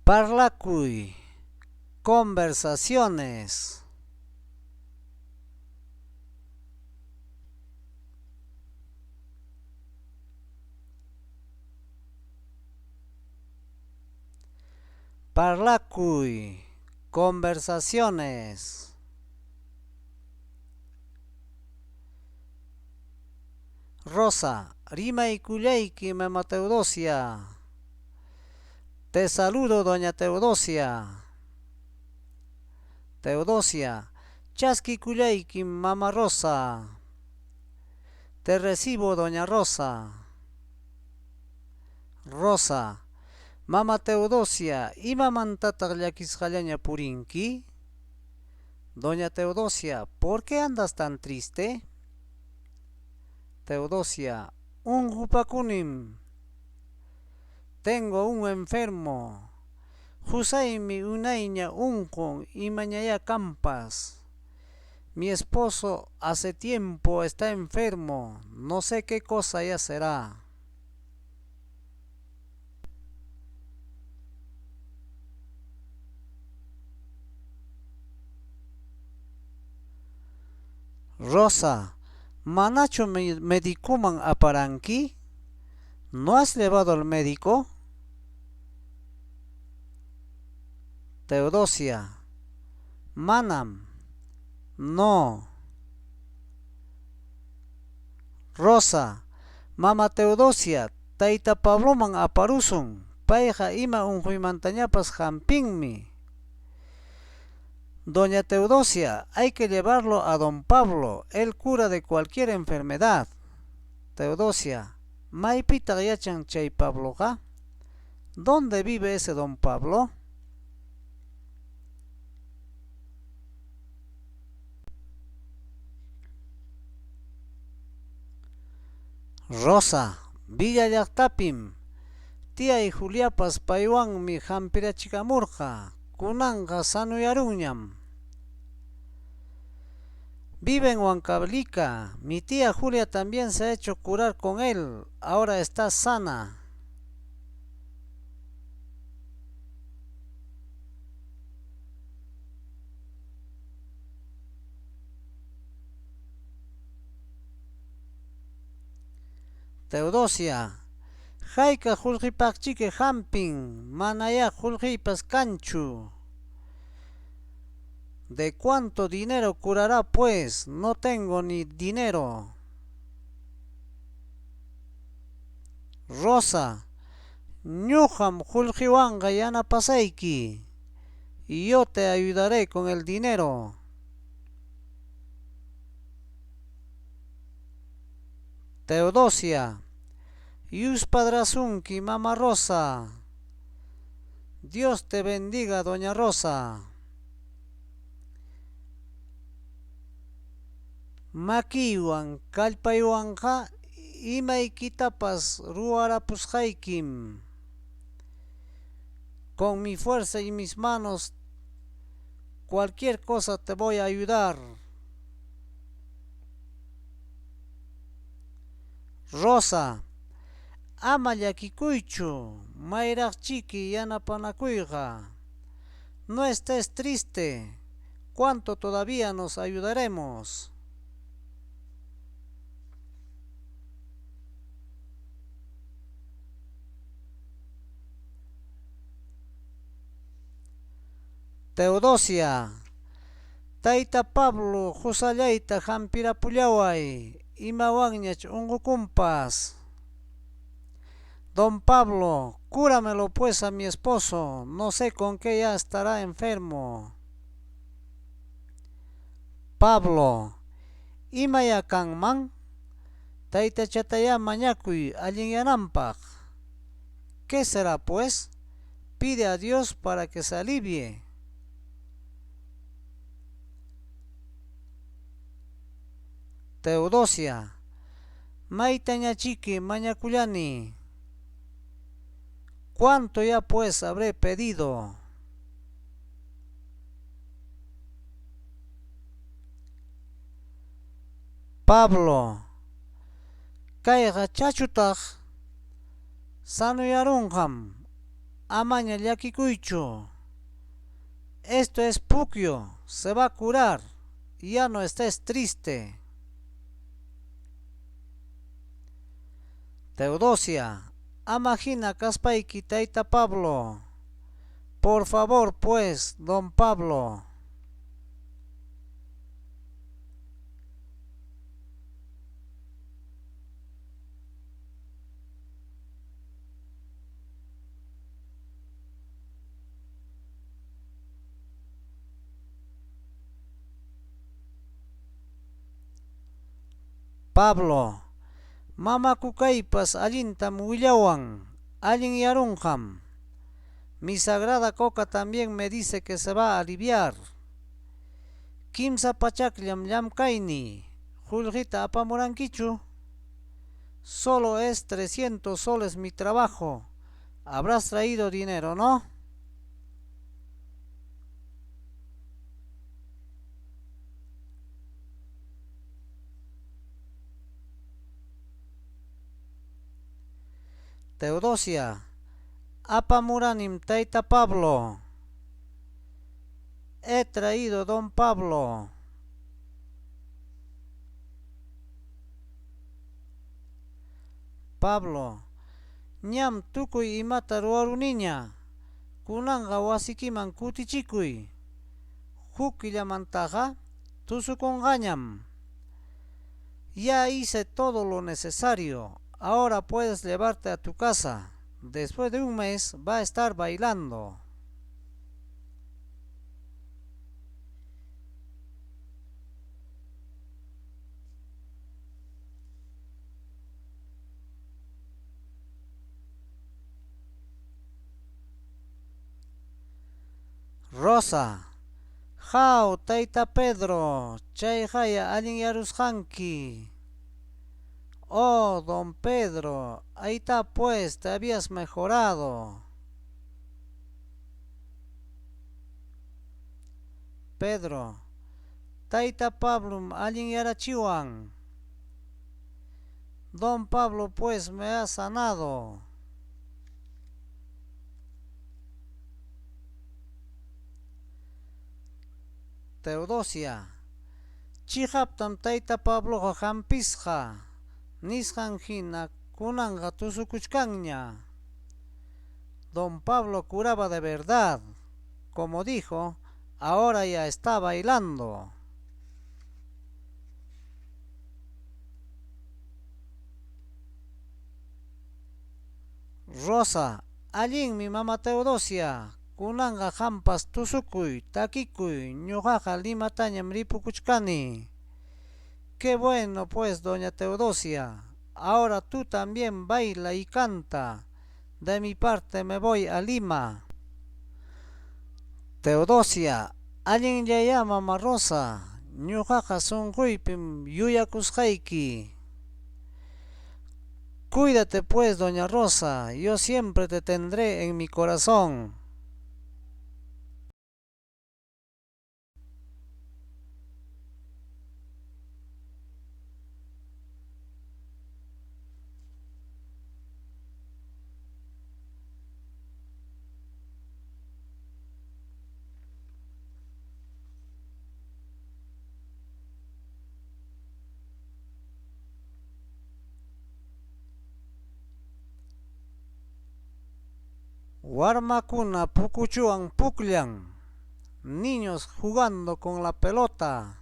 Parlakuy, conversaciones. Parlakuy, conversaciones. Rosa, Rima y Kuleyki, Mama Teodosia. Te saludo, doña Teodosia. Teodosia, Chaski Kuleyki, Mama Rosa. Te recibo, doña Rosa. Rosa, Mama Teodosia, ¿imamantata llakisqallaña purinki? Doña Teodosia, ¿por qué andas tan triste? Teodosia, un jupakunim. Tengo un enfermo. Husaimi unaiña unkun y mañaya campas. Mi esposo hace tiempo está enfermo. No sé qué cosa ya será. Rosa, ¿manacho medicuman aparanki? ¿No has llevado al médico? Teodosia, manam, no. Rosa, Mama Teodosia, Taita Pabloman aparusun, payja ima unhuimantañapas jampinmi. Doña Teodosia, hay que llevarlo a don Pablo, él cura de cualquier enfermedad. Teodosia, ¿maipita yachan chay Pabloja? ¿Dónde vive ese don Pablo? Rosa, Villa Llaqtapim, tía y Juliapas paywanmi hampirachikamurqa, kunanqa sanuyaruñam. Vive en Huancavelica, mi tía Julia también se ha hecho curar con él, ahora está sana. Teodosia, Jaika Julgipakchique Hamping, Manaya Julgipas Canchu. ¿De cuánto dinero curará pues? No tengo ni dinero. Rosa, Ñuham Julgiwanga Yana Paseiki, y yo te ayudaré con el dinero. Teodosia, Yus Padrasunki, Mama Rosa. Dios te bendiga, doña Rosa. Makiwan, Kallpaywanqa, imaykitapas ruwarapusqaykim. Con mi fuerza y mis manos, cualquier cosa te voy a ayudar. Rosa, ama llakikuychu, mayraqchiki yanapanakuyqa. No estés triste, ¿cuánto todavía nos ayudaremos? Teodosia, Taita Pablo Josallaita Jampirapullaway, imawanñach ungukumpas. Don Pablo, cúramelo pues a mi esposo, no sé con qué ya estará enfermo. Pablo, imaya kanman, Taita Chataya mañakuy allinyananpaq. ¿Qué será pues? Pide a Dios para que se alivie. Teodosia, Maitañachiqui mañacullani. ¿Cuánto ya pues habré pedido? Pablo, kayqa chachutaq sanuyarunqam. amaña llakikuychu. Esto es Puquio, se va a curar, ya no estés triste. Teodosia, amagina Caspaiki Taita Pablo. Por favor, pues, don Pablo. Pablo, mama kukaipas allintam willawan, allin yarunjam. Mi sagrada coca también me dice que se va a aliviar. Kimsa pachakllam llamkaini, Julgita apamurankichu. Solo es 300 soles mi trabajo. Habrás traído dinero, ¿no? Teodosia, apamuranim taita Pablo. He traído don Pablo. Pablo, ñam tukuy imata ruwaruniña. Kunanga wasikiman kutichikuy. Huk killamantaqa tusukunqañam. Ya hice todo lo necesario. Ahora puedes llevarte a tu casa. Después de un mes va a estar bailando. Rosa, jao taita Pedro, chay jaya allin yarusqanki. Oh, don Pedro, ahí está pues, te habías mejorado. Pedro, taita Pablo allin yarachiwan. Don Pablo pues me ha sanado. Teodosia, chihaptam taita Pablo hampisqa. Nisqan hina kunanga tusukuchkanña. Don Pablo curaba de verdad. Como dijo, ahora ya está bailando. Rosa, allin mi mamá Teodosia, kunanga hampas tusukuy, takikuy, ñuqaqa limatañam ripukuchkani. Qué bueno pues, doña Teodosia. Ahora tú también baila y canta. De mi parte me voy a Lima. Teodosia, allin yaya mama Rosa, ñuqaqa sunquypim yuyakusqayki. Cuídate pues, doña Rosa, yo siempre te tendré en mi corazón. Warmakuna pukuchuan pukllan, niños jugando con la pelota.